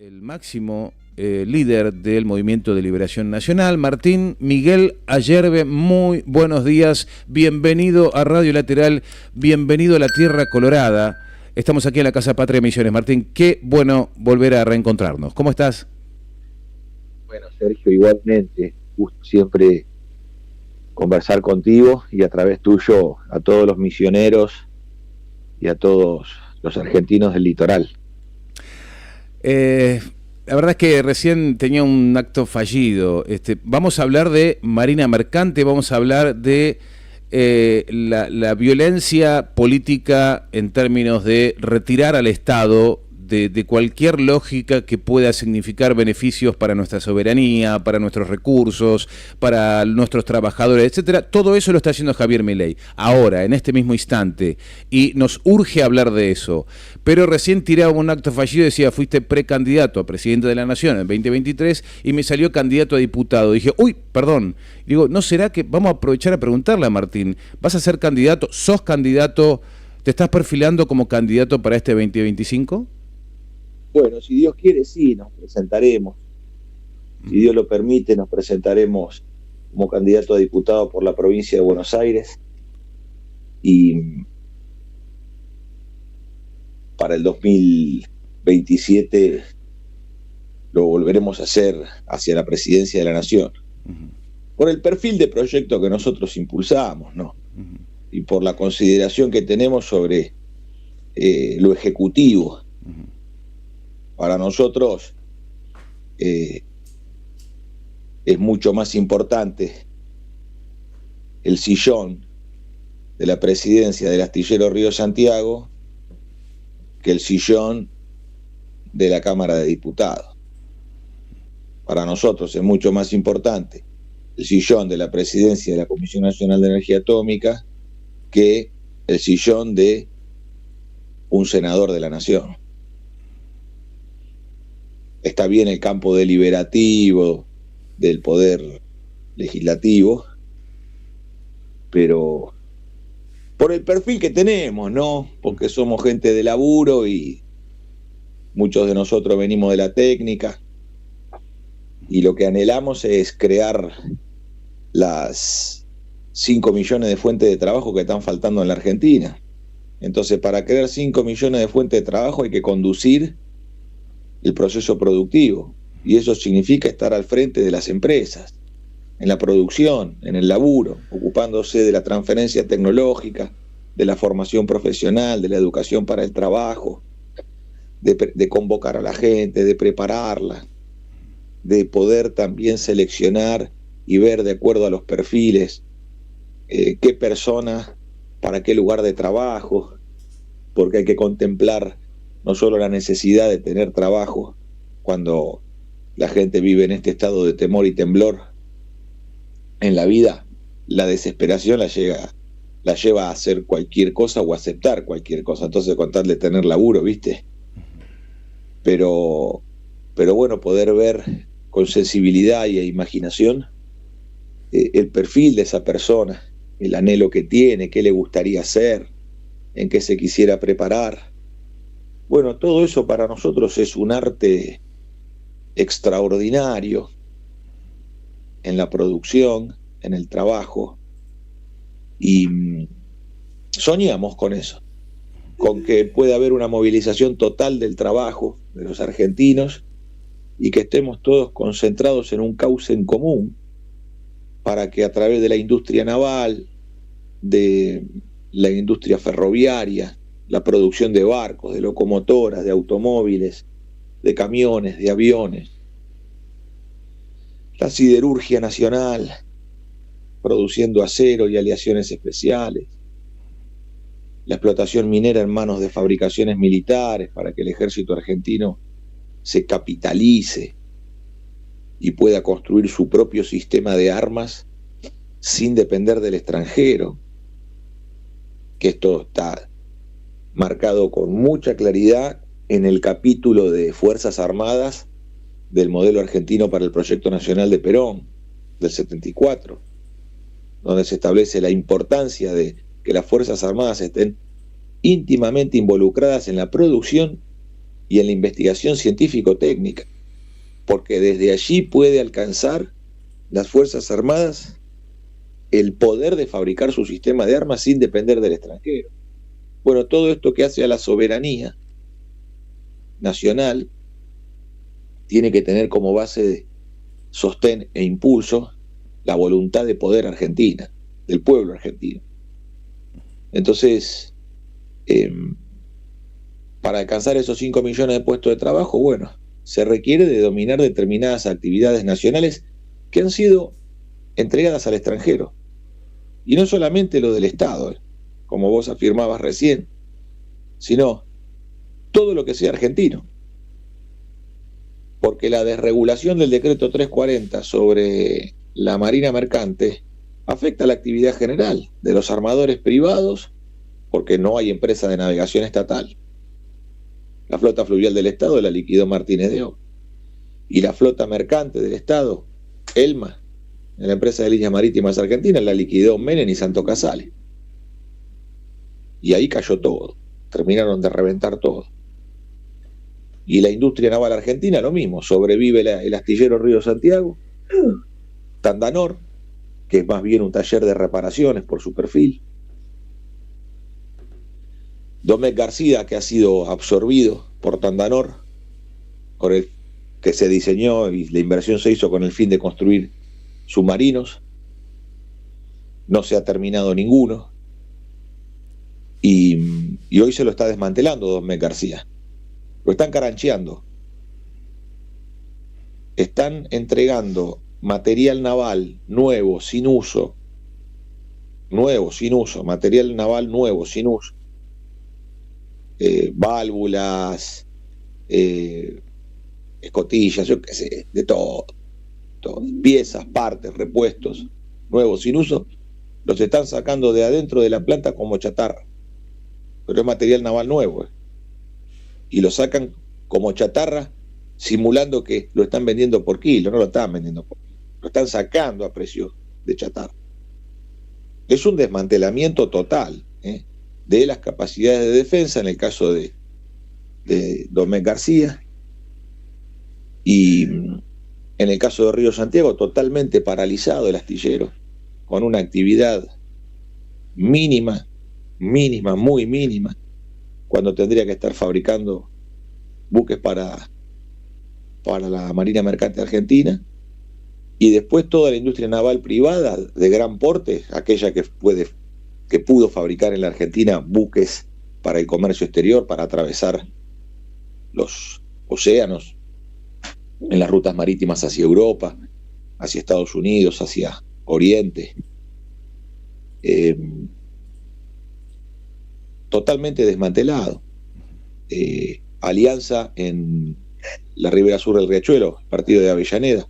el máximo líder del Movimiento de Liberación Nacional, Martín Miguel Ayerbe. Muy buenos días, bienvenido a Radio Lateral, bienvenido a la Tierra Colorada. Estamos aquí en la Casa Patria Misiones. Martín, qué bueno volver a reencontrarnos. ¿Cómo estás? Bueno, Sergio, igualmente, gusto siempre conversar contigo y a través tuyo a todos los misioneros y a todos los argentinos del litoral. La verdad es que recién tenía un acto fallido. Vamos a hablar de Marina Mercante, vamos a hablar de la violencia política en términos de retirar al Estado de cualquier lógica que pueda significar beneficios para nuestra soberanía, para nuestros recursos, para nuestros trabajadores, etcétera. Todo eso lo está haciendo Javier Milei, ahora, en este mismo instante, y nos urge hablar de eso. Pero recién tiraba un acto fallido, decía, fuiste precandidato a presidente de la Nación en 2023, y me salió candidato a diputado. Dije, uy, perdón. Digo, ¿no será que vamos a aprovechar a preguntarle a Martín, vas a ser candidato, sos candidato, te estás perfilando como candidato para este 2025? Bueno, si Dios quiere, sí, nos presentaremos. Si Dios lo permite, nos presentaremos como candidato a diputado por la provincia de Buenos Aires. Y para el 2027 lo volveremos a hacer hacia la presidencia de la Nación. Por el perfil de proyecto que nosotros impulsamos, ¿no? Y por la consideración que tenemos sobre lo ejecutivo. Para nosotros es mucho más importante el sillón de la presidencia del astillero Río Santiago que el sillón de la Cámara de Diputados. Para nosotros es mucho más importante el sillón de la presidencia de la Comisión Nacional de Energía Atómica que el sillón de un senador de la Nación. Está bien el campo deliberativo del poder legislativo, pero por el perfil que tenemos, ¿no? Porque somos gente de laburo y muchos de nosotros venimos de la técnica y lo que anhelamos es crear las 5 millones de fuentes de trabajo que están faltando en la Argentina. Entonces, para crear 5 millones de fuentes de trabajo hay que conducir el proceso productivo, y eso significa estar al frente de las empresas, en la producción, en el laburo, ocupándose de la transferencia tecnológica, de la formación profesional, de la educación para el trabajo, de convocar a la gente, de prepararla, de poder también seleccionar y ver de acuerdo a los perfiles qué persona para qué lugar de trabajo, porque hay que contemplar no solo la necesidad de tener trabajo cuando la gente vive en este estado de temor y temblor en la vida, la desesperación la lleva a hacer cualquier cosa o a aceptar cualquier cosa, entonces con tal de tener laburo, ¿viste? Pero bueno, poder ver con sensibilidad y imaginación el perfil de esa persona, el anhelo que tiene, qué le gustaría hacer, en qué se quisiera preparar. Bueno, todo eso para nosotros es un arte extraordinario en la producción, en el trabajo, y soñamos con eso, con que pueda haber una movilización total del trabajo de los argentinos y que estemos todos concentrados en un cauce en común para que a través de la industria naval, de la industria ferroviaria, la producción de barcos, de locomotoras, de automóviles, de camiones, de aviones, la siderurgia nacional, produciendo acero y aleaciones especiales, la explotación minera en manos de fabricaciones militares para que el ejército argentino se capitalice y pueda construir su propio sistema de armas sin depender del extranjero, que esto está marcado con mucha claridad en el capítulo de Fuerzas Armadas del modelo argentino para el Proyecto Nacional de Perón, del 74, donde se establece la importancia de que las Fuerzas Armadas estén íntimamente involucradas en la producción y en la investigación científico-técnica, porque desde allí puede alcanzar las Fuerzas Armadas el poder de fabricar su sistema de armas sin depender del extranjero. Bueno, todo esto que hace a la soberanía nacional tiene que tener como base de sostén e impulso la voluntad de poder argentina, del pueblo argentino. Entonces, para alcanzar esos 5 millones de puestos de trabajo, bueno, se requiere de dominar determinadas actividades nacionales que han sido entregadas al extranjero. Y no solamente lo del Estado, como vos afirmabas recién, sino todo lo que sea argentino. Porque la desregulación del decreto 340 sobre la Marina Mercante afecta a la actividad general de los armadores privados, porque no hay empresa de navegación estatal. La flota fluvial del Estado la liquidó Martínez de Oca. Y la flota mercante del Estado, ELMA, en la empresa de líneas marítimas argentinas, la liquidó Menem y Santo Casale. Y ahí cayó todo. Terminaron de reventar todo. Y la industria naval argentina, lo mismo. Sobrevive el astillero Río Santiago, Tandanor, que es más bien un taller de reparaciones por su perfil. Domecq García, que ha sido absorbido por Tandanor, por el que se diseñó y la inversión se hizo con el fin de construir submarinos. No se ha terminado ninguno. Y hoy se lo está desmantelando Domecq García. Lo están carancheando. Están entregando material naval nuevo, sin uso. Material naval nuevo, sin uso. Válvulas, escotillas, yo qué sé, de todo. Piezas, partes, repuestos, nuevos, sin uso, los están sacando de adentro de la planta como chatarra. Pero es material naval nuevo. Y lo sacan como chatarra, simulando que lo están vendiendo por kilo. No lo están vendiendo por kilo, lo están sacando a precio de chatarra. Es un desmantelamiento total de las capacidades de defensa, en el caso de Domecq García, y en el caso de Río Santiago, totalmente paralizado el astillero, con una actividad mínima, muy mínima, cuando tendría que estar fabricando buques para la Marina Mercante Argentina. Y después toda la industria naval privada de gran porte, aquella que pudo fabricar en la Argentina buques para el comercio exterior, para atravesar los océanos en las rutas marítimas hacia Europa, hacia Estados Unidos, hacia Oriente. Totalmente desmantelado. Alianza en la ribera sur del Riachuelo, partido de Avellaneda.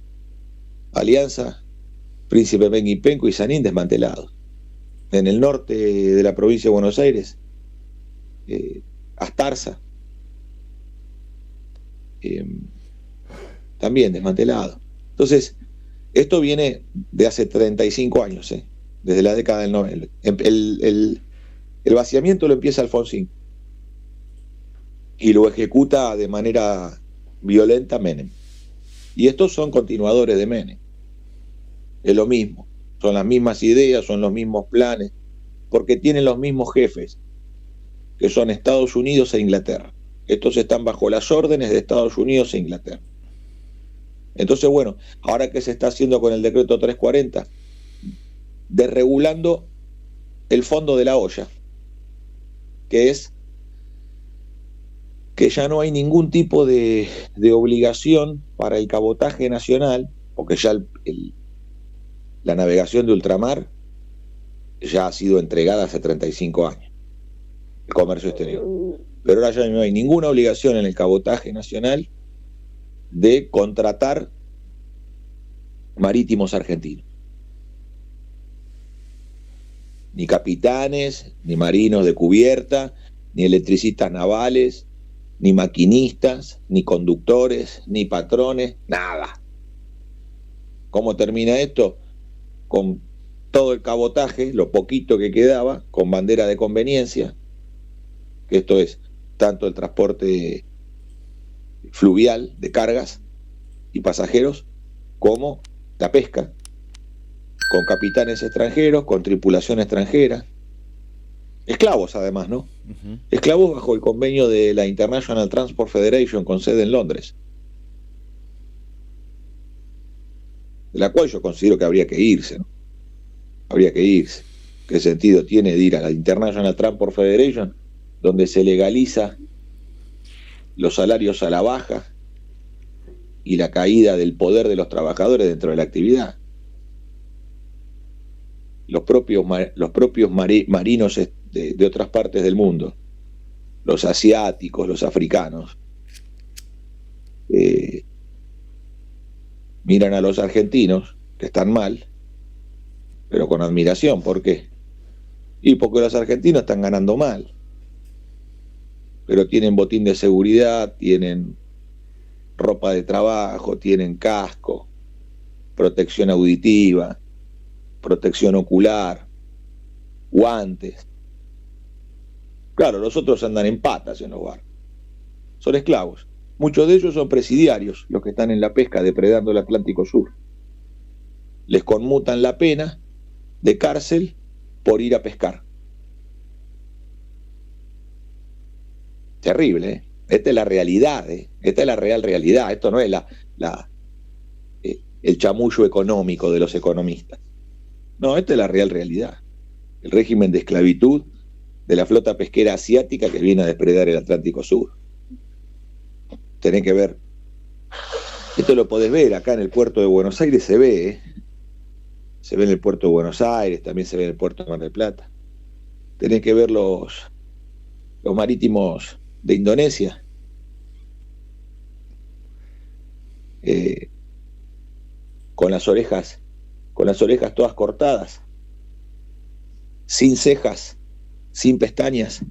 Alianza, Príncipe Penco y Penco y Sanín desmantelados. En el norte de la provincia de Buenos Aires, Astarza, también desmantelado. Entonces, esto viene de hace 35 años, desde la década del 90. El vaciamiento lo empieza Alfonsín y lo ejecuta de manera violenta Menem. Y estos son continuadores de Menem. Es lo mismo, son las mismas ideas, son los mismos planes, porque tienen los mismos jefes, que son Estados Unidos e Inglaterra. Estos están bajo las órdenes de Estados Unidos e Inglaterra. Entonces, bueno, ahora ¿qué se está haciendo con el decreto 340? Desregulando el fondo de la olla, que es que ya no hay ningún tipo de obligación para el cabotaje nacional, porque ya la navegación de ultramar ya ha sido entregada hace 35 años, el comercio exterior. Pero ahora ya no hay ninguna obligación en el cabotaje nacional de contratar marítimos argentinos. Ni capitanes, ni marinos de cubierta, ni electricistas navales, ni maquinistas, ni conductores, ni patrones, nada. ¿Cómo termina esto? Con todo el cabotaje, lo poquito que quedaba, con bandera de conveniencia, que esto es tanto el transporte fluvial de cargas y pasajeros como la pesca, con capitanes extranjeros, con tripulación extranjera, esclavos además, ¿no? Uh-huh. Esclavos bajo el convenio de la International Transport Federation con sede en Londres, de la cual yo considero que habría que irse, ¿no? Habría que irse. ¿Qué sentido tiene de ir a la International Transport Federation, donde se legaliza los salarios a la baja y la caída del poder de los trabajadores dentro de la actividad? Los propios marinos de otras partes del mundo, los asiáticos, los africanos, miran a los argentinos, que están mal, pero con admiración. ¿Por qué? Y porque los argentinos están ganando mal, pero tienen botín de seguridad, tienen ropa de trabajo, tienen casco, protección auditiva, protección ocular, guantes. Claro, los otros andan en patas en los barcos, son esclavos. Muchos de ellos son presidiarios, los que están en la pesca depredando el Atlántico Sur. Les conmutan la pena de cárcel por ir a pescar. Terrible, ¿eh? Esta es la realidad, ¿eh? Esta es la real realidad. Esto no es el chamullo económico de los economistas. No, esta es la real realidad. El régimen de esclavitud de la flota pesquera asiática que viene a depredar el Atlántico Sur. Tenés que ver. Esto lo podés ver acá en el puerto de Buenos Aires, se ve, ¿eh? Se ve en el puerto de Buenos Aires, también se ve en el puerto de Mar del Plata. Tenés que ver los marítimos de Indonesia. Con las orejas todas cortadas, sin cejas, sin pestañas,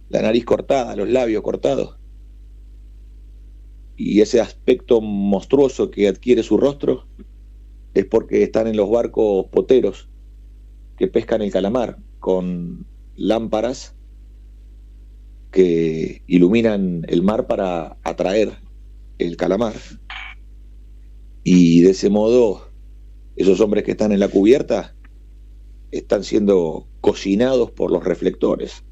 la nariz cortada, los labios cortados. Y ese aspecto monstruoso que adquiere su rostro es porque están en los barcos poteros que pescan el calamar con lámparas que iluminan el mar para atraer el calamar. Y de ese modo, esos hombres que están en la cubierta están siendo cocinados por los reflectores.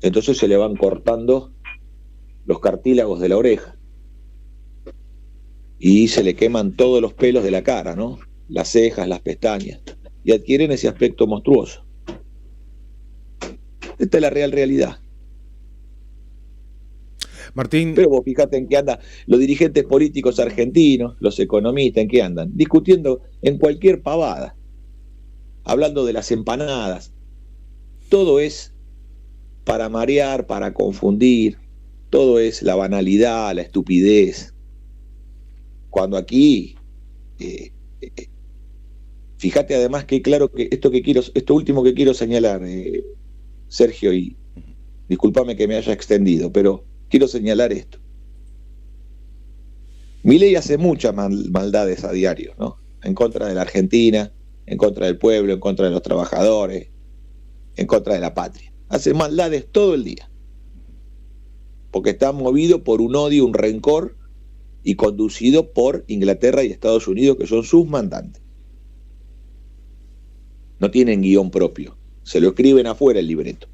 Entonces se le van cortando los cartílagos de la oreja y se le queman todos los pelos de la cara, ¿no? Las cejas, las pestañas, y adquieren ese aspecto monstruoso. Esta es la real realidad. Martín. Pero vos fíjate en qué andan los dirigentes políticos argentinos, los economistas, en qué andan, discutiendo en cualquier pavada, hablando de las empanadas. Todo es para marear, para confundir, todo es la banalidad, la estupidez. Cuando aquí, fíjate además que claro que esto último que quiero señalar, Sergio, y discúlpame que me haya extendido, pero quiero señalar esto. Milei hace muchas maldades a diario, ¿no? En contra de la Argentina, en contra del pueblo, en contra de los trabajadores, en contra de la patria. Hace maldades todo el día, porque está movido por un odio, un rencor, y conducido por Inglaterra y Estados Unidos, que son sus mandantes. No tienen guión propio, se lo escriben afuera el libreto.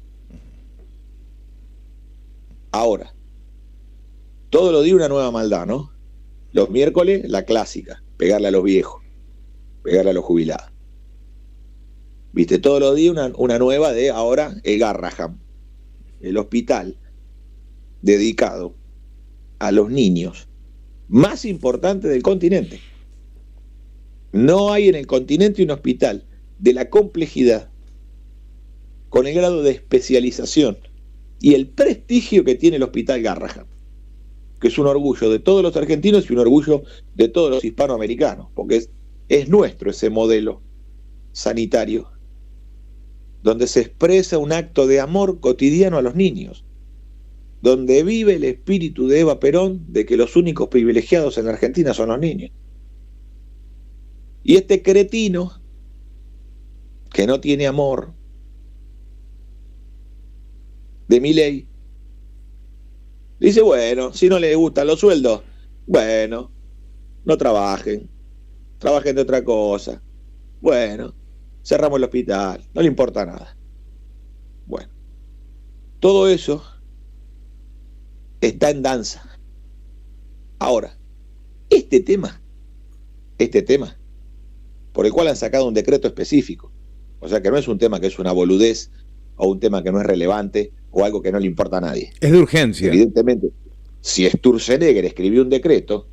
Ahora, todo lo día una nueva maldad, ¿no? Los miércoles, la clásica, pegarle a los viejos, pegarle a los jubilados. Viste, todos los días una nueva de ahora el Garraham, el hospital dedicado a los niños más importante del continente. No hay en el continente un hospital de la complejidad, con el grado de especialización y el prestigio que tiene el Hospital Garraham, que es un orgullo de todos los argentinos y un orgullo de todos los hispanoamericanos, porque es nuestro ese modelo sanitario, donde se expresa un acto de amor cotidiano a los niños, donde vive el espíritu de Eva Perón de que los únicos privilegiados en la Argentina son los niños. Y este cretino, que no tiene amor, de Milei, Dice, bueno, si no les gustan los sueldos, bueno, no trabajen de otra cosa. Bueno, cerramos el hospital, no le importa nada. Bueno, todo eso está en danza. Ahora, este tema, por el cual han sacado un decreto específico, o sea que no es un tema que es una boludez, o un tema que no es relevante, o algo que no le importa a nadie. Es de urgencia. Evidentemente, si Sturzenegger escribió un decreto,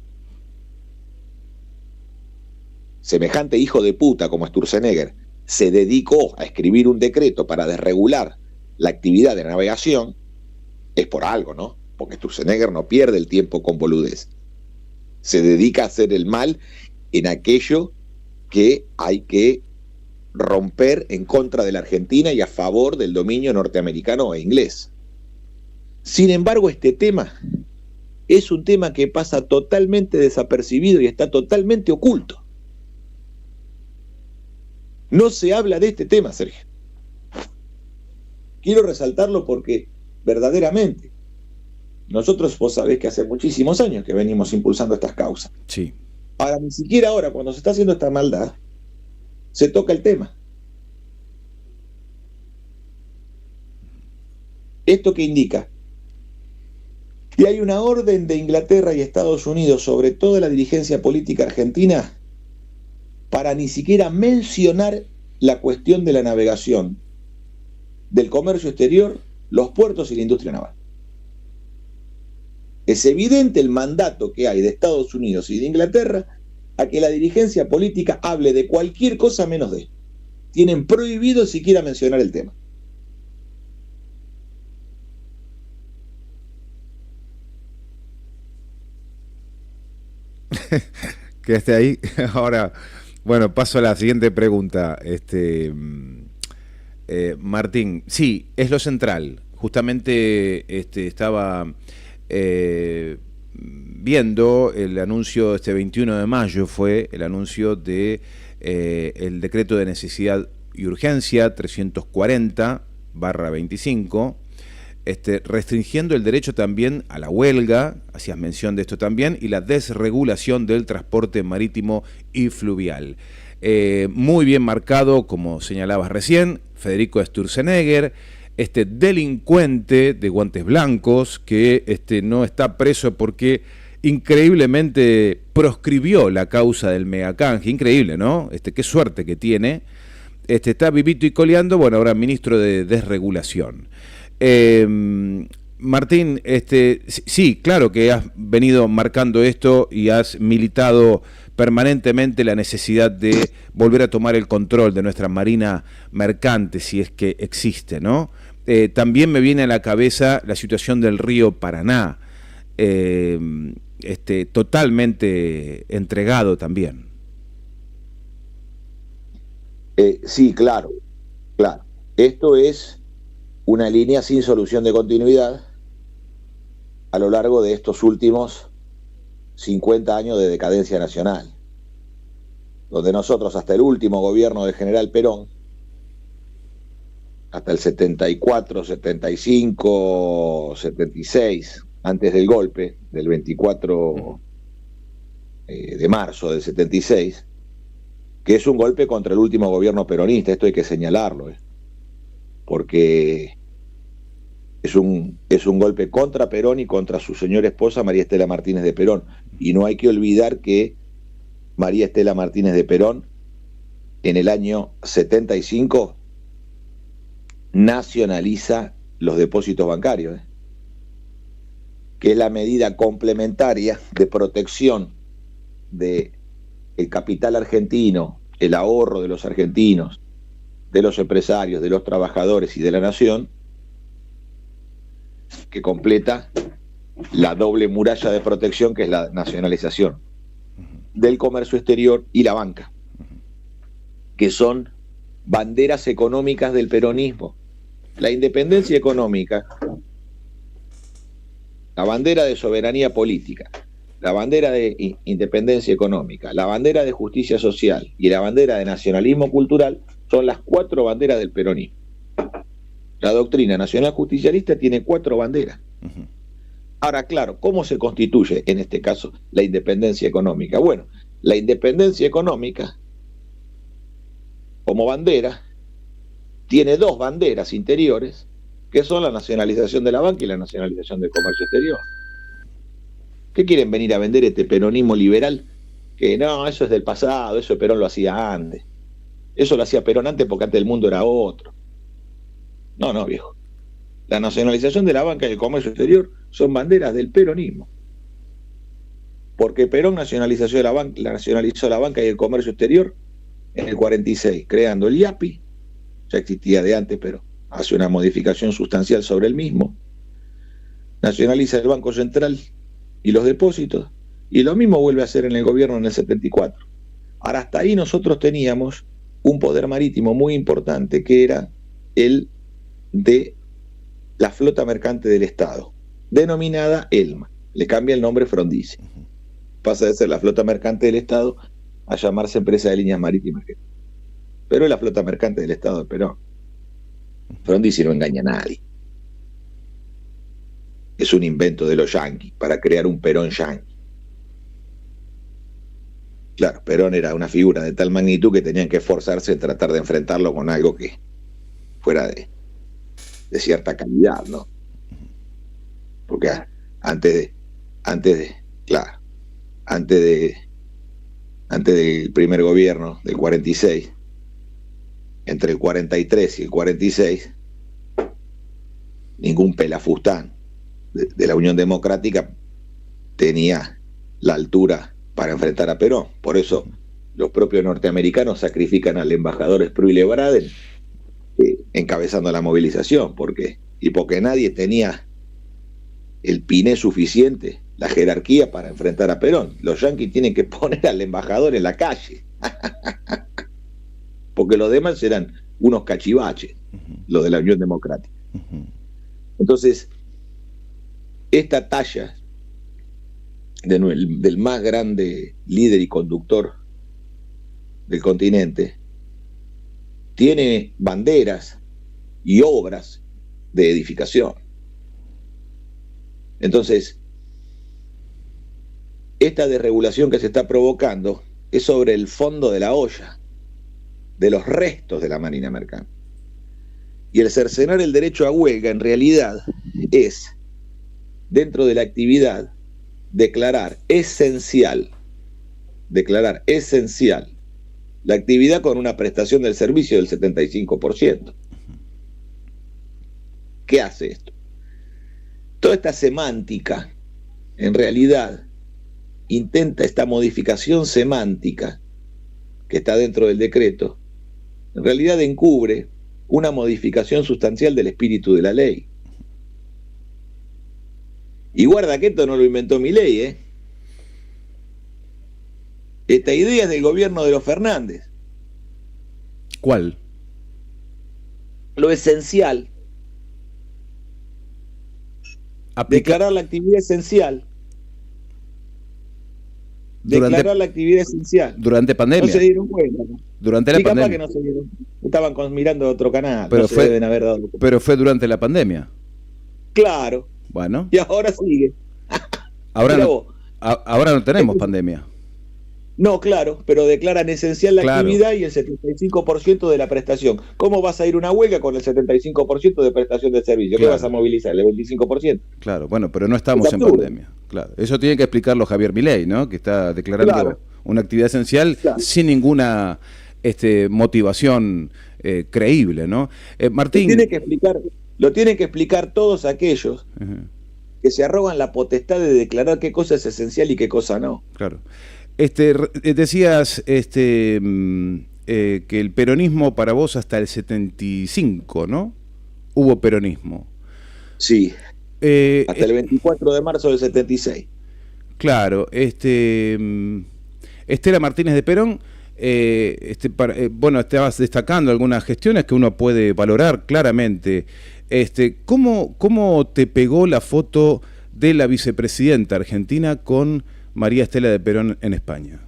semejante hijo de puta como Sturzenegger se dedicó a escribir un decreto para desregular la actividad de navegación, es por algo, ¿no? Porque Sturzenegger no pierde el tiempo con boludez. Se dedica a hacer el mal en aquello que hay que romper en contra de la Argentina y a favor del dominio norteamericano e inglés. Sin embargo, este tema es un tema que pasa totalmente desapercibido y está totalmente oculto. No se habla de este tema, Sergio. Quiero resaltarlo porque verdaderamente nosotros, vos sabés que hace muchísimos años que venimos impulsando estas causas. Sí. Ahora, ni siquiera ahora, cuando se está haciendo esta maldad, se toca el tema. ¿Esto qué indica? Que hay una orden de Inglaterra y Estados Unidos sobre toda la dirigencia política argentina para ni siquiera mencionar la cuestión de la navegación, del comercio exterior, los puertos y la industria naval. Es evidente el mandato que hay de Estados Unidos y de Inglaterra a que la dirigencia política hable de cualquier cosa menos de. Tienen prohibido siquiera mencionar el tema. Quedaste ahí. Ahora, bueno, paso a la siguiente pregunta. Martín, sí, es lo central. Justamente estaba viendo el anuncio, 21 de mayo fue el anuncio de el decreto de necesidad y urgencia 340/25, restringiendo el derecho también a la huelga, hacías mención de esto también, y la desregulación del transporte marítimo y fluvial. Muy bien marcado, como señalabas recién, Federico Sturzenegger, este delincuente de guantes blancos que no está preso porque increíblemente proscribió la causa del megacanje. Increíble, ¿no? Qué suerte que tiene. Está vivito y coleando, bueno, ahora ministro de desregulación. Martín, sí, claro que has venido marcando esto y has militado permanentemente la necesidad de volver a tomar el control de nuestra marina mercante, si es que existe, ¿no? También me viene a la cabeza la situación del río Paraná, totalmente entregado también. Sí, claro. Esto es una línea sin solución de continuidad a lo largo de estos últimos 50 años de decadencia nacional, donde nosotros hasta el último gobierno del general Perón, hasta el 74, 75, 76, antes del golpe del 24 de marzo del 76, que es un golpe contra el último gobierno peronista, esto hay que señalarlo, porque es un golpe contra Perón y contra su señora esposa María Estela Martínez de Perón, y no hay que olvidar que María Estela Martínez de Perón en el año 75 nacionaliza los depósitos bancarios, que es la medida complementaria de protección del capital argentino, el ahorro de los argentinos, de los empresarios, de los trabajadores y de la nación, que completa la doble muralla de protección que es la nacionalización del comercio exterior y la banca, que son banderas económicas del peronismo. La independencia económica, la bandera de soberanía política, la bandera de independencia económica, la bandera de justicia social y la bandera de nacionalismo cultural son las 4 banderas del peronismo. La doctrina nacional justicialista tiene 4 banderas. Ahora, claro, ¿cómo se constituye en este caso la independencia económica? Bueno, la independencia económica, como bandera, tiene dos banderas interiores, que son la nacionalización de la banca y la nacionalización del comercio exterior. ¿Qué quieren venir a vender este peronismo liberal? Que no, eso es del pasado, eso Perón lo hacía antes. Eso lo hacía Perón antes porque antes el mundo era otro. No, no, viejo. La nacionalización de la banca y el comercio exterior son banderas del peronismo. Porque Perón nacionalizó la banca y el comercio exterior en el 46, creando el IAPI, ya existía de antes, pero hace una modificación sustancial sobre el mismo. Nacionaliza el Banco Central y los depósitos, y lo mismo vuelve a hacer en el gobierno en el 74. Ahora, hasta ahí nosotros teníamos un poder marítimo muy importante, que era el de la flota mercante del Estado, denominada ELMA. Le cambia el nombre Frondizi. Pasa de ser la flota mercante del Estado a llamarse Empresa de Líneas Marítimas. Pero es la flota mercante del Estado de Perón. Frondizi no engaña a nadie. Es un invento de los yanquis para crear un Perón yanqui. Claro, Perón era una figura de tal magnitud que tenían que esforzarse en tratar de enfrentarlo con algo que fuera de cierta calidad, ¿no? Porque antes del primer gobierno del 46, entre el 43 y el 46, ningún pelafustán de la Unión Democrática tenía la altura para enfrentar a Perón. Por eso los propios norteamericanos sacrifican al embajador Sproul Braden encabezando la movilización, porque nadie tenía el piné suficiente, la jerarquía para enfrentar a Perón. Los yanquis tienen que poner al embajador en la calle, porque los demás eran unos cachivaches, los de la Unión Democrática. Entonces, esta talla del más grande líder y conductor del continente tiene banderas y obras de edificación. Entonces, esta desregulación que se está provocando es sobre el fondo de la olla, de los restos de la Marina Mercante. Y el cercenar el derecho a huelga, en realidad, es, dentro de la actividad, declarar esencial la actividad con una prestación del servicio del 75%. ¿Qué hace esto? Toda esta semántica, en realidad, intenta esta modificación semántica que está dentro del decreto, en realidad encubre una modificación sustancial del espíritu de la ley. Y guarda que esto no lo inventó Milei, ¿eh? Esta idea es del gobierno de los Fernández. ¿Cuál? Lo esencial. Declarar la actividad esencial. Declarar la actividad esencial. Durante pandemia. No se dieron cuenta, ¿no? Durante la pandemia. Capaz que no se dieron. Estaban mirando otro canal. Pero, no se deben haber dado cuenta. Pero fue durante la pandemia. Claro. Bueno. Y ahora sigue. Ahora no tenemos pandemia. No, claro, pero declaran esencial la actividad y el 75% de la prestación. ¿Cómo vas a ir a una huelga con el 75% de prestación de servicio? Claro. ¿Qué vas a movilizar? ¿El 25%? Claro, bueno, pero no estamos en pandemia. Claro. Eso tiene que explicarlo Javier Milei, ¿no? Que está declarando una actividad esencial sin ninguna motivación creíble, ¿no? Martín. Lo tienen que explicar todos aquellos que se arrogan la potestad de declarar qué cosa es esencial y qué cosa no. Claro. Decías que el peronismo para vos hasta el 75, ¿no? Hubo peronismo. Sí, hasta el 24 de marzo del 76. Claro, Estela Martínez de Perón, bueno, estabas destacando algunas gestiones que uno puede valorar claramente. ¿Cómo te pegó la foto de la vicepresidenta argentina con María Estela de Perón en España?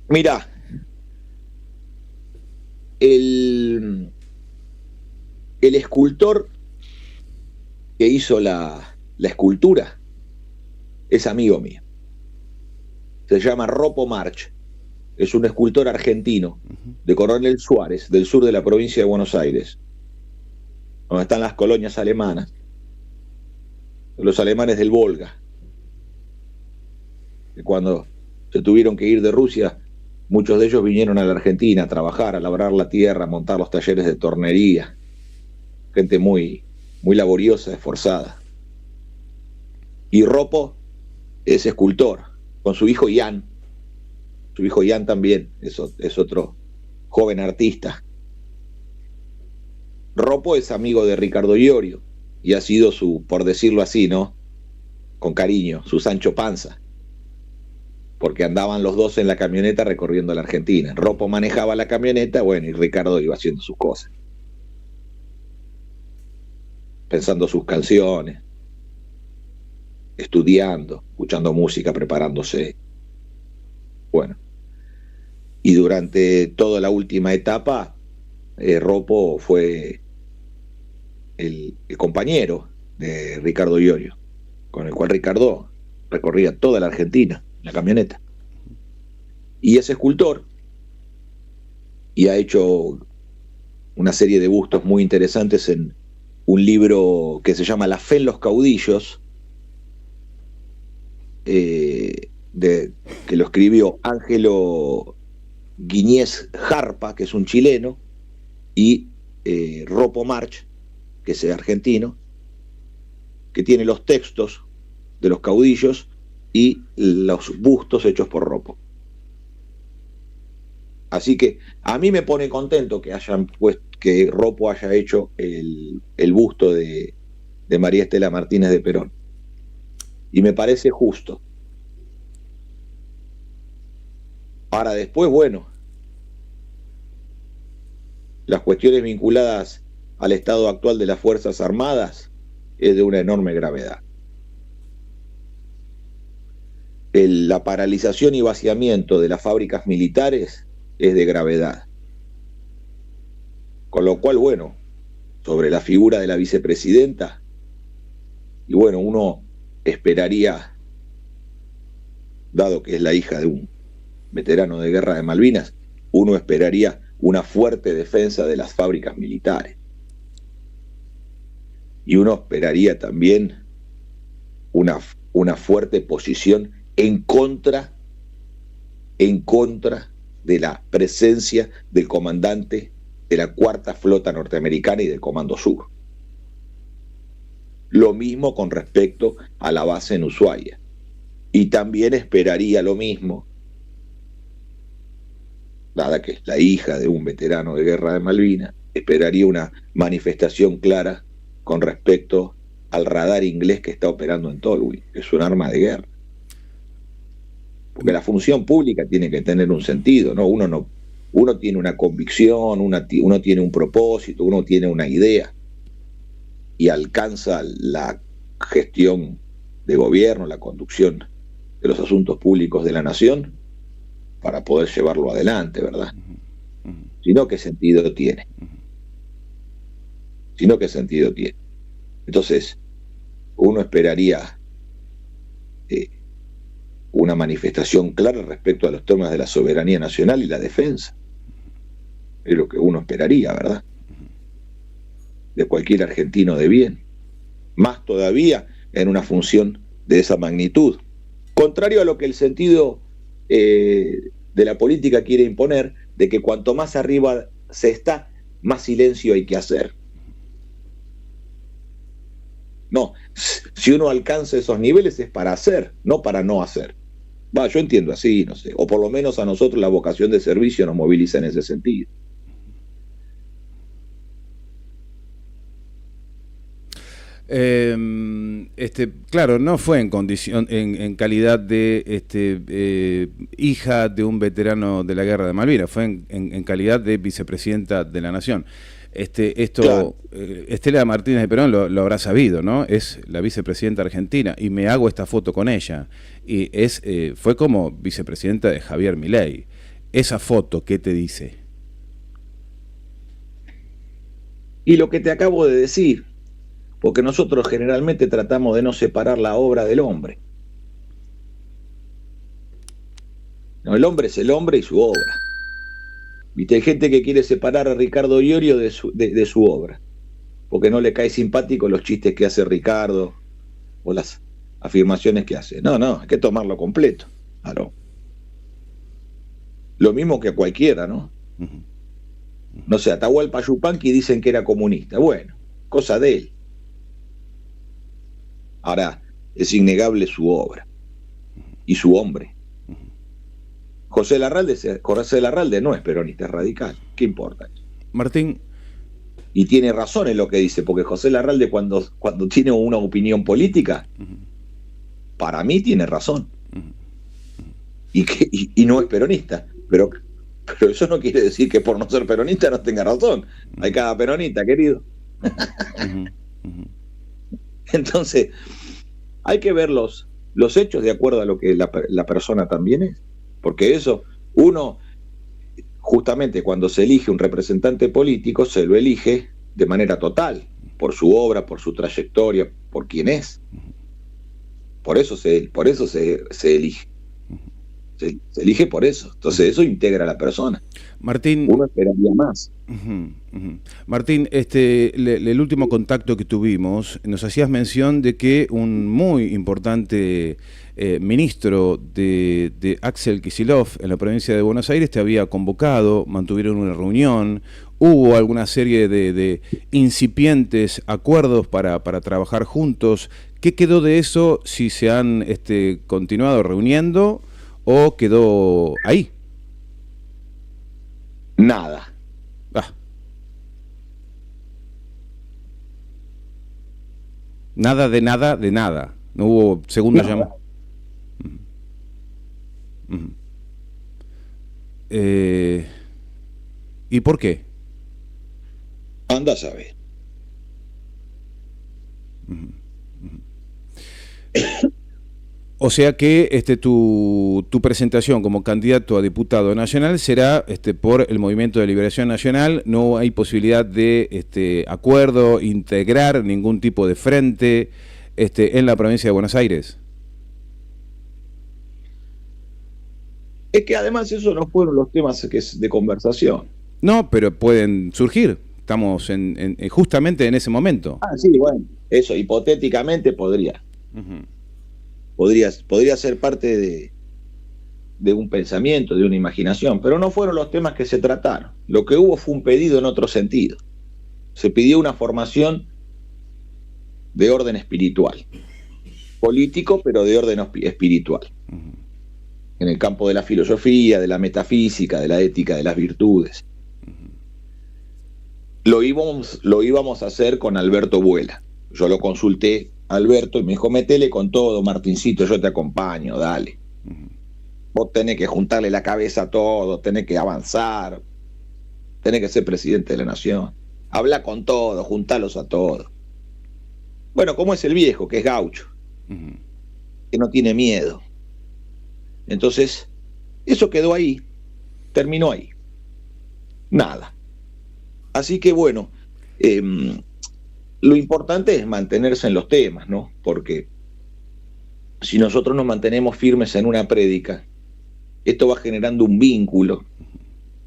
Mirá, el escultor que hizo la escultura es amigo mío. Se llama Ropo March. Es un escultor argentino de Coronel Suárez, del sur de la provincia de Buenos Aires, donde están las colonias alemanas, los alemanes del Volga, que cuando se tuvieron que ir de Rusia, muchos de ellos vinieron a la Argentina a trabajar, a labrar la tierra, a montar los talleres de tornería. Gente muy, muy laboriosa, esforzada. Y Ropo es escultor, con su hijo Jan. Su hijo Jan también es otro joven artista. Ropo es amigo de Ricardo Iorio y ha sido su, por decirlo así, ¿no?, con cariño, su Sancho Panza, porque andaban los dos en la camioneta recorriendo la Argentina. Ropo manejaba la camioneta, bueno, y Ricardo iba haciendo sus cosas, pensando sus canciones, estudiando, escuchando música, preparándose. Bueno, y durante toda la última etapa, Ropo fue el compañero de Ricardo Iorio, con el cual Ricardo recorría toda la Argentina en la camioneta. Y es escultor y ha hecho una serie de bustos muy interesantes en un libro que se llama La fe en los caudillos, que lo escribió Ángelo Guiñez Jarpa, que es un chileno, y Ropo March, que es argentino, que tiene los textos de los caudillos y los bustos hechos por Ropo. Así que a mí me pone contento que que Ropo haya hecho el busto de María Estela Martínez de Perón. Y me parece justo. Ahora después, bueno, las cuestiones vinculadas al estado actual de las Fuerzas Armadas es de una enorme gravedad. La paralización y vaciamiento de las fábricas militares es de gravedad. Con lo cual, bueno, sobre la figura de la vicepresidenta, y bueno, uno esperaría, dado que es la hija de un veterano de guerra de Malvinas, uno esperaría una fuerte defensa de las fábricas militares. Y uno esperaría también una fuerte posición en contra de la presencia del comandante de la Cuarta Flota Norteamericana y del Comando Sur. Lo mismo con respecto a la base en Ushuaia. Y también esperaría lo mismo, dada que es la hija de un veterano de guerra de Malvinas, esperaría una manifestación clara con respecto al radar inglés que está operando en Tolwyn, que es un arma de guerra. Porque la función pública tiene que tener un sentido, ¿no? Uno tiene una convicción, uno tiene un propósito, uno tiene una idea y alcanza la gestión de gobierno, la conducción de los asuntos públicos de la nación para poder llevarlo adelante, ¿verdad? Si no, ¿qué sentido tiene? Si no, ¿qué sentido tiene? Entonces, uno esperaría una manifestación clara respecto a los temas de la soberanía nacional y la defensa. Es lo que uno esperaría, ¿verdad? De cualquier argentino de bien. Más todavía en una función de esa magnitud. Contrario a lo que el sentido de la política quiere imponer, de que cuanto más arriba se está, más silencio hay que hacer. No, si uno alcanza esos niveles es para hacer, no para no hacer. Yo entiendo así, no sé, o por lo menos a nosotros la vocación de servicio nos moviliza en ese sentido. Claro, no fue en condición, en calidad de hija de un veterano de la guerra de Malvinas, fue en calidad de vicepresidenta de la Nación. Claro. Estela Martínez de Perón lo habrá sabido, ¿no? Es la vicepresidenta argentina y me hago esta foto con ella. Y fue como vicepresidenta de Javier Milei. Esa foto, ¿qué te dice? Y lo que te acabo de decir, porque nosotros generalmente tratamos de no separar la obra del hombre. No, el hombre es el hombre y su obra. ¿Viste? Hay gente que quiere separar a Ricardo Iorio de su obra, porque no le cae simpático los chistes que hace Ricardo o las afirmaciones que hace. No, hay que tomarlo completo. Claro. Lo mismo que a cualquiera, ¿no? No sé, Atahualpa Yupanqui dicen que era comunista. Bueno, cosa de él. Ahora, es innegable su obra y su hombre. José Larralde no es peronista, es radical. ¿Qué importa? Martín. Y tiene razón en lo que dice, porque José Larralde cuando tiene una opinión política, para mí tiene razón. Y no es peronista, pero eso no quiere decir que por no ser peronista no tenga razón. Hay cada peronista, querido. Entonces, hay que ver los hechos de acuerdo a lo que la persona también es. Porque eso, uno, justamente cuando se elige un representante político, se lo elige de manera total, por su obra, por su trayectoria, por quién es. Por eso se elige. Se elige por eso. Entonces eso integra a la persona. Martín, uno esperaría más. Martín, el último contacto que tuvimos, nos hacías mención de que un muy importante ministro de Axel Kicillof en la provincia de Buenos Aires te había convocado, mantuvieron una reunión, hubo alguna serie de incipientes acuerdos para trabajar juntos. ¿Qué quedó de eso? Si se han continuado reuniendo o quedó ahí. Nada. Nada de nada de nada. No hubo segunda llamada. ¿Y por qué? Anda a saber. O sea que tu presentación como candidato a diputado nacional será por el Movimiento de Liberación Nacional. No hay posibilidad de acuerdo, integrar ningún tipo de frente en la provincia de Buenos Aires. Es que además esos no fueron los temas de conversación. No, pero pueden surgir. Estamos justamente en ese momento. Sí, bueno, eso hipotéticamente podría. Podría ser parte de un pensamiento, de una imaginación, pero no fueron los temas que se trataron. Lo que hubo fue un pedido en otro sentido. Se pidió una formación de orden espiritual, político, pero de orden espiritual. En el campo de la filosofía, de la metafísica, de la ética, de las virtudes. Lo íbamos a hacer con Alberto Buela. Yo lo consulté a Alberto y me dijo, metele con todo, Martincito, yo te acompaño, dale. Vos tenés que juntarle la cabeza a todo, tenés que avanzar, tenés que ser presidente de la nación. Habla con todo, juntalos a todos. Bueno, como es el viejo, que es gaucho, que no tiene miedo. Entonces, eso quedó ahí, terminó ahí. Nada. Así que bueno, lo importante es mantenerse en los temas, ¿no? Porque si nosotros nos mantenemos firmes en una prédica, esto va generando un vínculo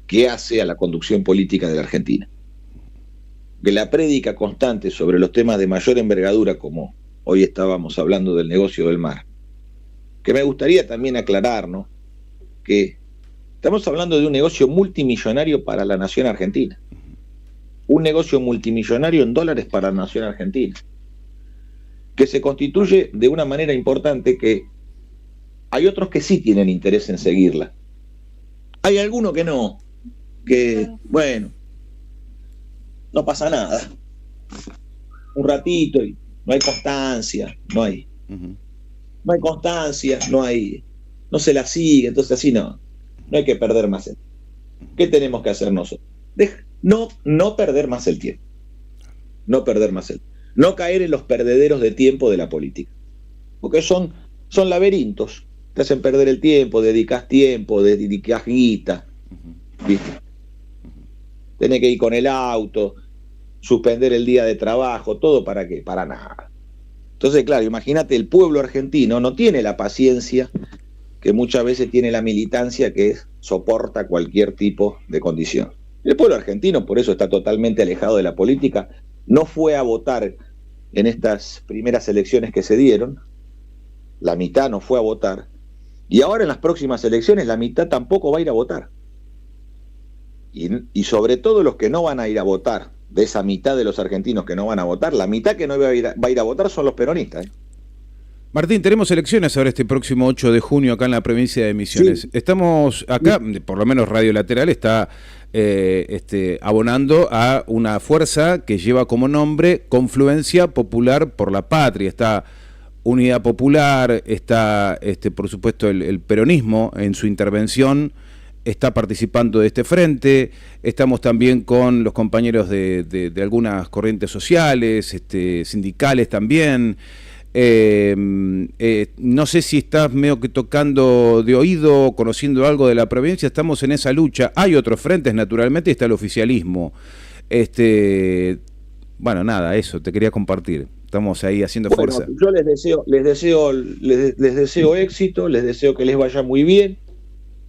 que hace a la conducción política de la Argentina. Que la prédica constante sobre los temas de mayor envergadura, como hoy estábamos hablando del negocio del mar, que me gustaría también aclarar, ¿no? Que estamos hablando de un negocio multimillonario para la nación argentina. Un negocio multimillonario en dólares para la nación argentina, que se constituye de una manera importante, que hay otros que sí tienen interés en seguirla. Hay algunos que no, que, bueno, no pasa nada. Un ratito y no hay constancia, no hay constancia, no se la sigue, entonces así no hay que perder más el tiempo. ¿Qué tenemos que hacer nosotros? No perder más el tiempo. No caer en los perdederos de tiempo de la política. Porque son laberintos. Te hacen perder el tiempo, dedicas guita. ¿Viste? Tenés que ir con el auto. suspender el día de trabajo, todo ¿para qué? Para nada. Entonces, claro, imagínate, el pueblo argentino no tiene la paciencia que muchas veces tiene la militancia, que soporta cualquier tipo de condición. El pueblo argentino, por eso está totalmente alejado de la política, no fue a votar en estas primeras elecciones que se dieron, la mitad no fue a votar, y ahora en las próximas elecciones la mitad tampoco va a ir a votar. Y sobre todo los que no van a ir a votar, de esa mitad de los argentinos que no van a votar, la mitad que no va a ir a votar son los peronistas. Martín, tenemos elecciones ahora este próximo 8 de junio acá en la provincia de Misiones. Sí. Estamos acá, por lo menos Radio Lateral está abonando a una fuerza que lleva como nombre Confluencia Popular por la Patria. Está Unidad Popular, está por supuesto el peronismo en su intervención, está participando de este frente. Estamos también con los compañeros de algunas corrientes sociales, sindicales también. No sé si estás medio que tocando de oído, conociendo algo de la provincia. Estamos en esa lucha. Hay otros frentes, naturalmente, y está el oficialismo. Bueno, nada, eso te quería compartir. Estamos ahí haciendo fuerza. Yo les deseo éxito, les deseo que les vaya muy bien.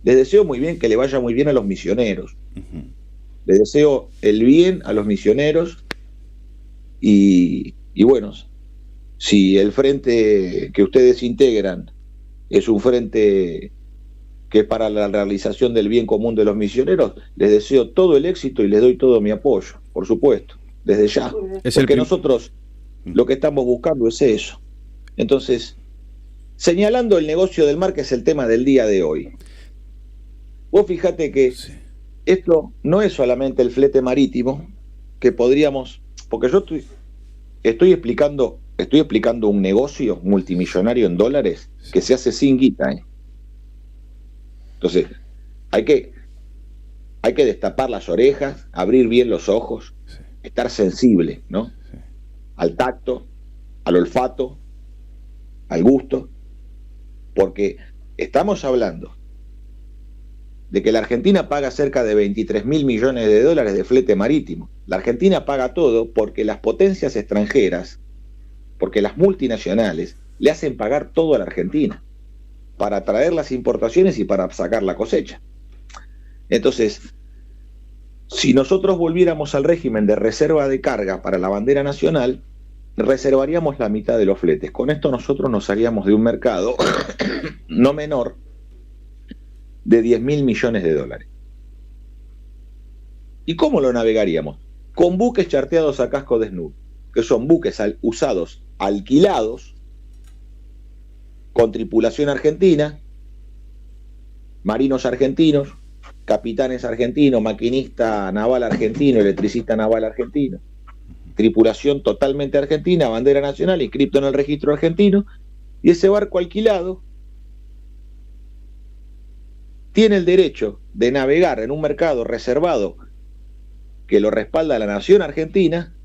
Les deseo muy bien que le vaya muy bien a los misioneros. Les deseo el bien a los misioneros y bueno, si el frente que ustedes integran es un frente que es para la realización del bien común de los misioneros, les deseo todo el éxito y les doy todo mi apoyo, por supuesto, desde ya. Porque nosotros lo que estamos buscando es eso. Entonces, señalando el negocio del mar, que es el tema del día de hoy. Vos fíjate que esto no es solamente el flete marítimo, que podríamos, porque yo estoy explicando un negocio multimillonario en dólares que se hace sin guita. Entonces, hay que destapar las orejas, abrir bien los ojos, estar sensible, ¿no? Al tacto, al olfato, al gusto, porque estamos hablando de que la Argentina paga cerca de 23.000 millones de dólares de flete marítimo. La Argentina paga todo porque las potencias extranjeras, porque las multinacionales le hacen pagar todo a la Argentina para traer las importaciones y para sacar la cosecha. Entonces, si nosotros volviéramos al régimen de reserva de carga para la bandera nacional, reservaríamos la mitad de los fletes. Con esto nosotros nos haríamos de un mercado no menor de 10.000 millones de dólares. ¿Y cómo lo navegaríamos? Con buques charteados a casco desnudo, que son buques usados, alquilados, con tripulación argentina, marinos argentinos, capitanes argentinos, maquinista naval argentino, electricista naval argentino, tripulación totalmente argentina, bandera nacional, inscripto en el registro argentino, y ese barco alquilado tiene el derecho de navegar en un mercado reservado que lo respalda la nación argentina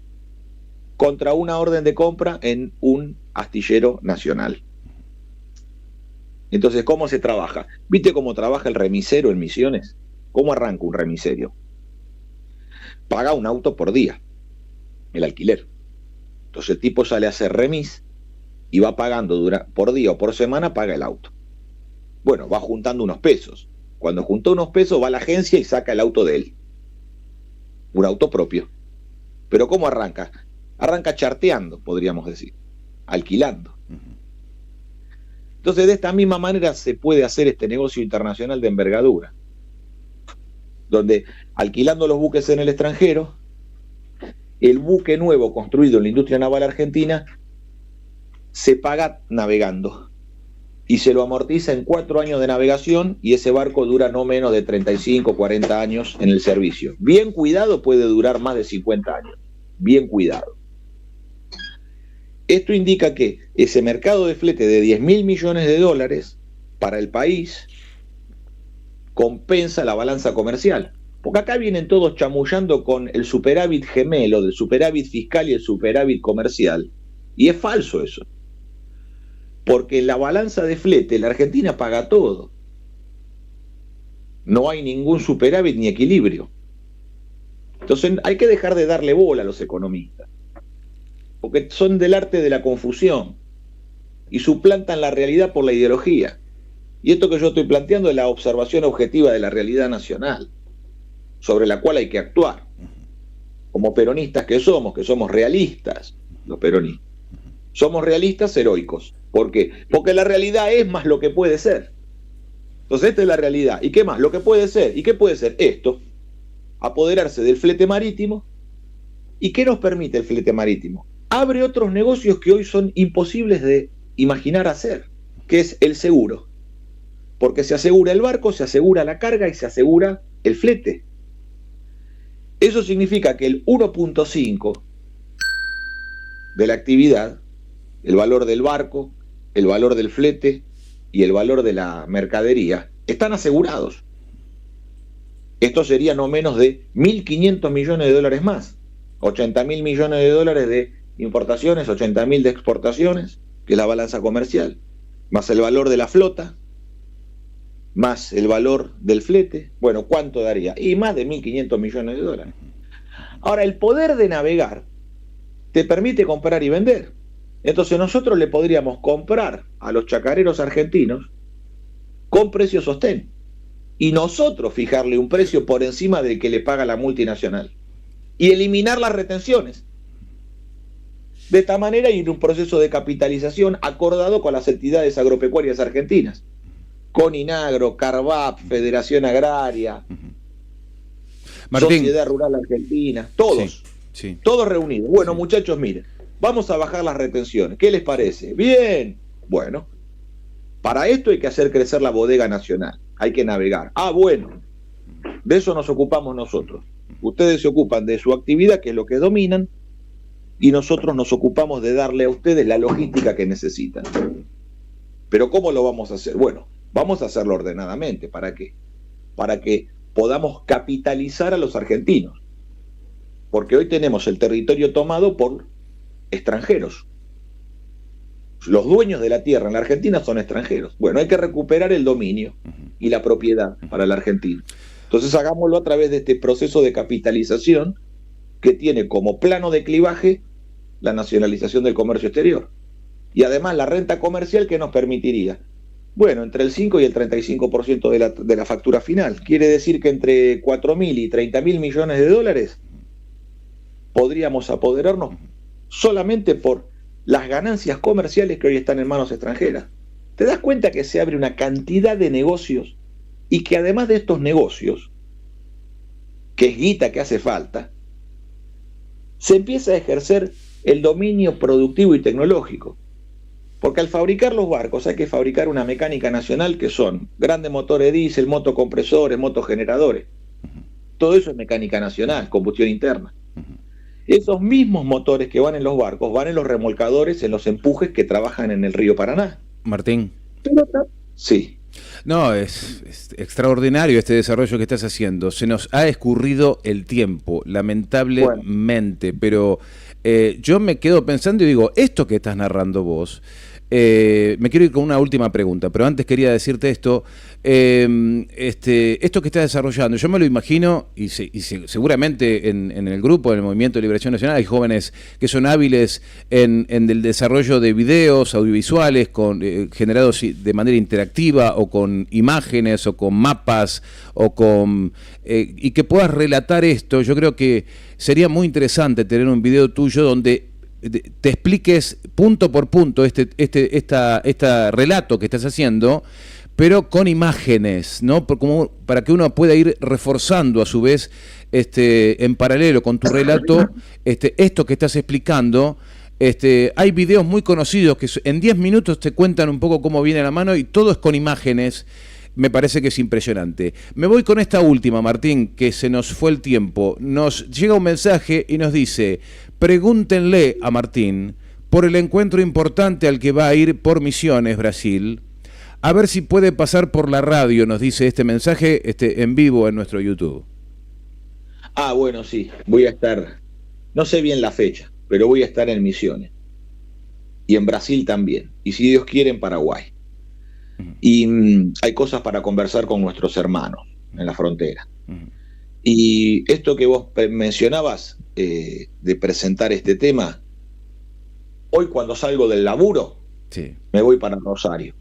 contra una orden de compra en un astillero nacional. Entonces, ¿cómo se trabaja? ¿Viste cómo trabaja el remisero en Misiones? ¿Cómo arranca un remiserio? Paga un auto por día, el alquiler. Entonces el tipo sale a hacer remis y va pagando por día o por semana, paga el auto. Bueno, va juntando unos pesos. Cuando juntó unos pesos va a la agencia y saca el auto de él. Un auto propio. Pero ¿cómo arranca? Arranca charteando, podríamos decir. Alquilando. Entonces de esta misma manera se puede hacer este negocio internacional de envergadura. Donde alquilando los buques en el extranjero, el buque nuevo construido en la industria naval argentina se paga navegando. Y se lo amortiza en 4 años de navegación y ese barco dura no menos de 35, 40 años en el servicio. Bien cuidado puede durar más de 50 años. Bien cuidado. Esto indica que ese mercado de flete de 10.000 millones de dólares para el país compensa la balanza comercial. Porque acá vienen todos chamullando con el superávit gemelo, del superávit fiscal y el superávit comercial. Y es falso eso. Porque en la balanza de flete la Argentina paga todo. No hay ningún superávit ni equilibrio. Entonces hay que dejar de darle bola a los economistas, porque son del arte de la confusión y suplantan la realidad por la ideología. Y esto que yo estoy planteando es la observación objetiva de la realidad nacional, sobre la cual hay que actuar. Como peronistas que somos realistas, los peronistas. Somos realistas heroicos. ¿Por qué? Porque la realidad es más lo que puede ser. Entonces esta es la realidad. ¿Y qué más? Lo que puede ser. ¿Y qué puede ser? Esto. Apoderarse del flete marítimo. ¿Y qué nos permite el flete marítimo? Abre otros negocios que hoy son imposibles de imaginar hacer, que es el seguro. Porque se asegura el barco, se asegura la carga y se asegura el flete. Eso significa que el 1.5 de la actividad, el valor del barco, el valor del flete y el valor de la mercadería, están asegurados. Esto sería no menos de 1.500 millones de dólares más. 80.000 millones de dólares de importaciones, 80.000 de exportaciones, que es la balanza comercial, más el valor de la flota, más el valor del flete. Bueno, ¿cuánto daría? Y más de 1.500 millones de dólares. Ahora, el poder de navegar te permite comprar y vender. Entonces nosotros le podríamos comprar a los chacareros argentinos con precio sostén y nosotros fijarle un precio por encima del que le paga la multinacional y eliminar las retenciones. De esta manera ir un proceso de capitalización acordado con las entidades agropecuarias argentinas, con Inagro, Carvap, Federación Agraria, Martín. Sociedad Rural Argentina, todos, sí. Todos reunidos. Bueno, muchachos, miren, vamos a bajar las retenciones. ¿Qué les parece? Bien. Bueno, para esto hay que hacer crecer la bodega nacional. Hay que navegar. Ah, bueno, de eso nos ocupamos nosotros. Ustedes se ocupan de su actividad, que es lo que dominan, y nosotros nos ocupamos de darle a ustedes la logística que necesitan. Pero ¿cómo lo vamos a hacer? Bueno, vamos a hacerlo ordenadamente. ¿Para qué? Para que podamos capitalizar a los argentinos. Porque hoy tenemos el territorio tomado por extranjeros. Los dueños de la tierra en la Argentina son extranjeros. Bueno, hay que recuperar el dominio y la propiedad para el argentino. Entonces hagámoslo a través de este proceso de capitalización que tiene como plano de clivaje la nacionalización del comercio exterior. Y además la renta comercial que nos permitiría, bueno, entre el 5 y el 35% de la factura final. Quiere decir que entre 4.000 y 30.000 millones de dólares podríamos apoderarnos solamente por las ganancias comerciales que hoy están en manos extranjeras. ¿Te das cuenta que se abre una cantidad de negocios y que además de estos negocios, que es guita que hace falta, se empieza a ejercer el dominio productivo y tecnológico? Porque al fabricar los barcos hay que fabricar una mecánica nacional que son grandes motores diésel, motocompresores, motogeneradores. Todo eso es mecánica nacional, combustión interna. Esos mismos motores que van en los barcos van en los remolcadores, en los empujes que trabajan en el río Paraná. Martín. Sí. No, es extraordinario este desarrollo que estás haciendo. Se nos ha escurrido el tiempo, lamentablemente, pero yo me quedo pensando y digo, esto que estás narrando vos, me quiero ir con una última pregunta, pero antes quería decirte esto, esto que estás desarrollando, yo me lo imagino, y seguramente en el grupo, en el Movimiento de Liberación Nacional, hay jóvenes que son hábiles en el desarrollo de videos audiovisuales generados de manera interactiva, o con imágenes, o con mapas, o con y que puedas relatar esto. Yo creo que sería muy interesante tener un video tuyo donde te expliques punto por punto este relato que estás haciendo, pero con imágenes, ¿no? Como para que uno pueda ir reforzando a su vez en paralelo con tu relato esto que estás explicando. Hay videos muy conocidos que en 10 minutos te cuentan un poco cómo viene la mano y todo es con imágenes. Me parece que es impresionante. Me voy con esta última, Martín, que se nos fue el tiempo. Nos llega un mensaje y nos dice: pregúntenle a Martín por el encuentro importante al que va a ir por Misiones, Brasil. A ver si puede pasar por la radio, nos dice este mensaje en vivo en nuestro YouTube. Ah, bueno, sí. Voy a estar, no sé bien la fecha, pero voy a estar en Misiones. Y en Brasil también. Y si Dios quiere, en Paraguay. Y hay cosas para conversar con nuestros hermanos en la frontera. Y esto que vos mencionabas, de presentar este tema, hoy cuando salgo del laburo, Sí. me voy para Rosario.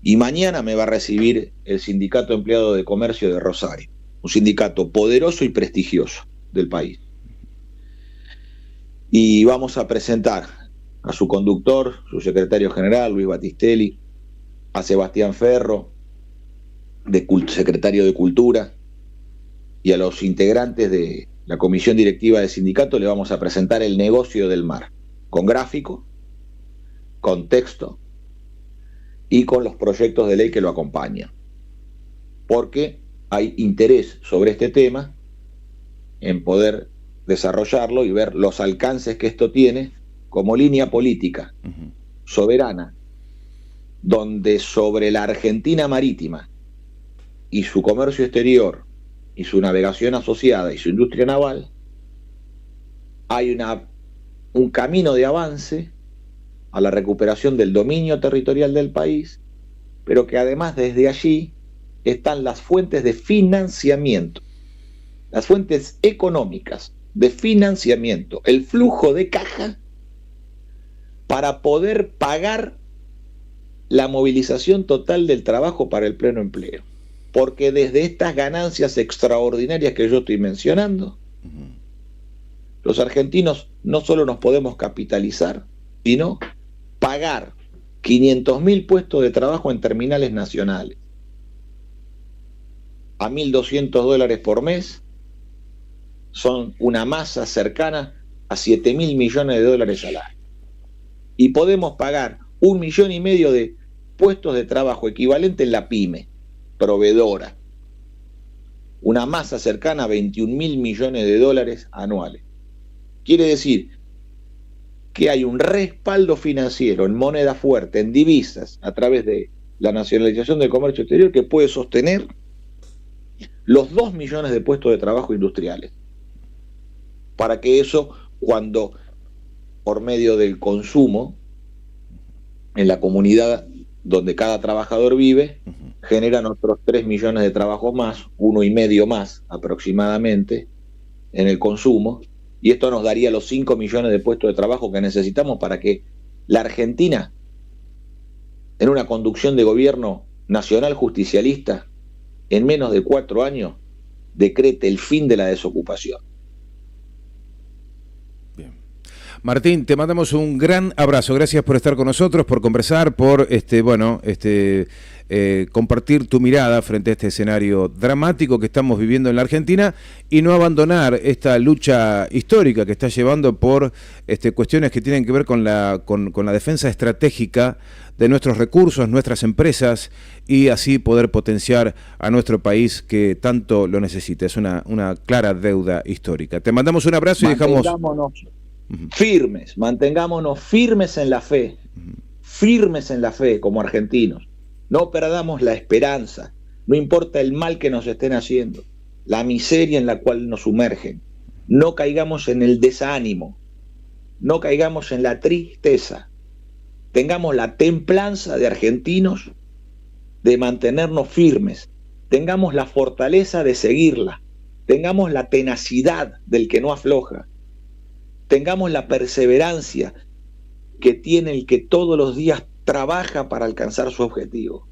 Y mañana me va a recibir el Sindicato Empleado de Comercio de Rosario, un sindicato poderoso y prestigioso del país. Y vamos a presentar a su conductor, su secretario general, Luis Battistelli, a Sebastián Ferro, secretario de Cultura, y a los integrantes de la comisión directiva del sindicato le vamos a presentar el negocio del mar, con gráfico, con texto y con los proyectos de ley que lo acompañan. Porque hay interés sobre este tema en poder desarrollarlo y ver los alcances que esto tiene como línea política soberana, donde sobre la Argentina marítima y su comercio exterior y su navegación asociada y su industria naval, hay un camino de avance a la recuperación del dominio territorial del país, pero que además desde allí están las fuentes de financiamiento, las fuentes económicas de financiamiento, el flujo de caja para poder pagar la movilización total del trabajo para el pleno empleo. Porque desde estas ganancias extraordinarias que yo estoy mencionando, los argentinos no solo nos podemos capitalizar, sino pagar 500.000 puestos de trabajo en terminales nacionales a $1.200 por mes, son una masa cercana a $7.000 millones al año. Y podemos pagar 1,5 millones de puestos de trabajo equivalente en la pyme, proveedora, una masa cercana a $21.000 millones anuales. Quiere decir que hay un respaldo financiero en moneda fuerte, en divisas, a través de la nacionalización del comercio exterior, que puede sostener los 2 millones de puestos de trabajo industriales. Para que eso, cuando por medio del consumo, en la comunidad donde cada trabajador vive, generan otros 3 millones de trabajos más, 1,5 más aproximadamente, en el consumo, y esto nos daría los 5 millones de puestos de trabajo que necesitamos para que la Argentina, en una conducción de gobierno nacional justicialista, en menos de 4 años, decrete el fin de la desocupación. Martín, te mandamos un gran abrazo. Gracias por estar con nosotros, por conversar, por compartir tu mirada frente a este escenario dramático que estamos viviendo en la Argentina y no abandonar esta lucha histórica que está llevando por cuestiones que tienen que ver con la defensa estratégica de nuestros recursos, nuestras empresas, y así poder potenciar a nuestro país que tanto lo necesita. Es una clara deuda histórica. Te mandamos un abrazo y dejamos... Firmes, mantengámonos firmes en la fe, como argentinos. No perdamos la esperanza, no importa el mal que nos estén haciendo, la miseria en la cual nos sumergen. No caigamos en el desánimo, no caigamos en la tristeza. Tengamos la templanza de argentinos de mantenernos firmes, tengamos la fortaleza de seguirla, tengamos la tenacidad del que no afloja. Tengamos la perseverancia que tiene el que todos los días trabaja para alcanzar su objetivo.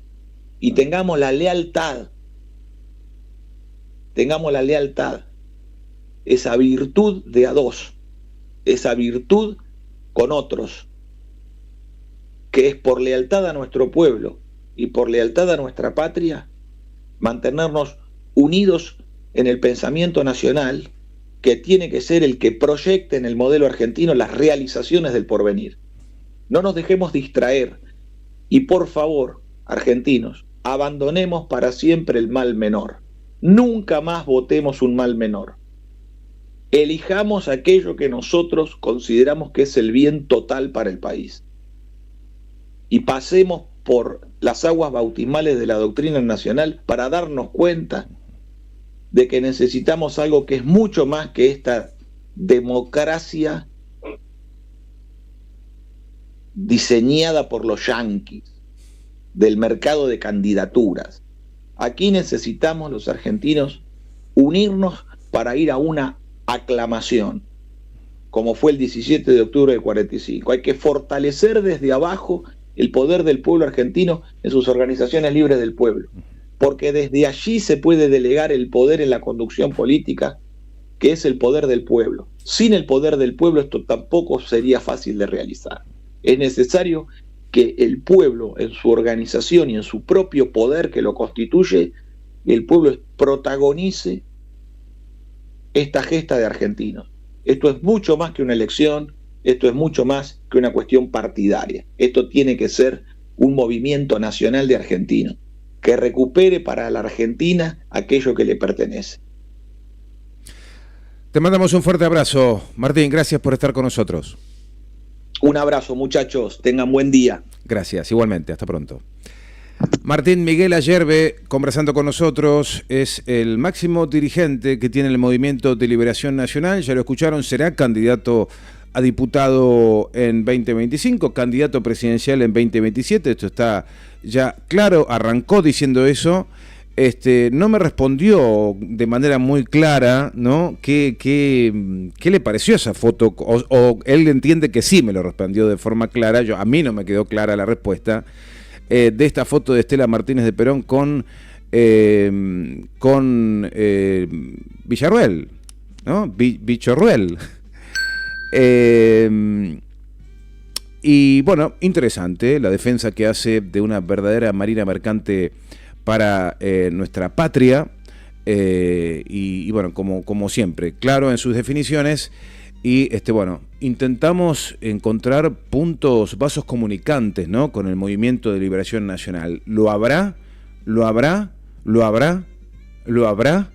Y tengamos la lealtad, esa virtud de a dos, esa virtud con otros, que es por lealtad a nuestro pueblo y por lealtad a nuestra patria, mantenernos unidos en el pensamiento nacional, que tiene que ser el que proyecte en el modelo argentino las realizaciones del porvenir. No nos dejemos distraer y, por favor, argentinos, abandonemos para siempre el mal menor. Nunca más votemos un mal menor. Elijamos aquello que nosotros consideramos que es el bien total para el país. Y pasemos por las aguas bautismales de la doctrina nacional para darnos cuenta de que necesitamos algo que es mucho más que esta democracia diseñada por los yanquis, del mercado de candidaturas. Aquí necesitamos los argentinos unirnos para ir a una aclamación, como fue el 17 de octubre del 45. Hay que fortalecer desde abajo el poder del pueblo argentino en sus organizaciones libres del pueblo, porque desde allí se puede delegar el poder en la conducción política, que es el poder del pueblo. Sin el poder del pueblo esto tampoco sería fácil de realizar. Es necesario que el pueblo, en su organización y en su propio poder que lo constituye, el pueblo protagonice esta gesta de argentinos. Esto es mucho más que una elección, esto es mucho más que una cuestión partidaria. Esto tiene que ser un movimiento nacional de argentinos, que recupere para la Argentina aquello que le pertenece. Te mandamos un fuerte abrazo, Martín, gracias por estar con nosotros. Un abrazo, muchachos, tengan buen día. Gracias, igualmente, hasta pronto. Martín Miguel Ayerbe, conversando con nosotros, es el máximo dirigente que tiene el Movimiento de Liberación Nacional. Ya lo escucharon, será candidato a diputado en 2025, candidato presidencial en 2027. Esto está ya claro, arrancó diciendo eso. No me respondió de manera muy clara, ¿no? ¿Qué le pareció esa foto? O él entende que sí me lo respondió de forma clara. A mí no me quedó clara la respuesta. De esta foto de Estela Martínez de Perón con Villarruel, ¿no? Bichorruel. Y bueno, interesante la defensa que hace de una verdadera marina mercante para nuestra patria. Y bueno, como siempre, claro en sus definiciones. Y bueno, intentamos encontrar puntos, vasos comunicantes, ¿no? Con el Movimiento de Liberación Nacional. ¿Lo habrá? ¿Lo habrá? ¿Lo habrá? ¿Lo habrá?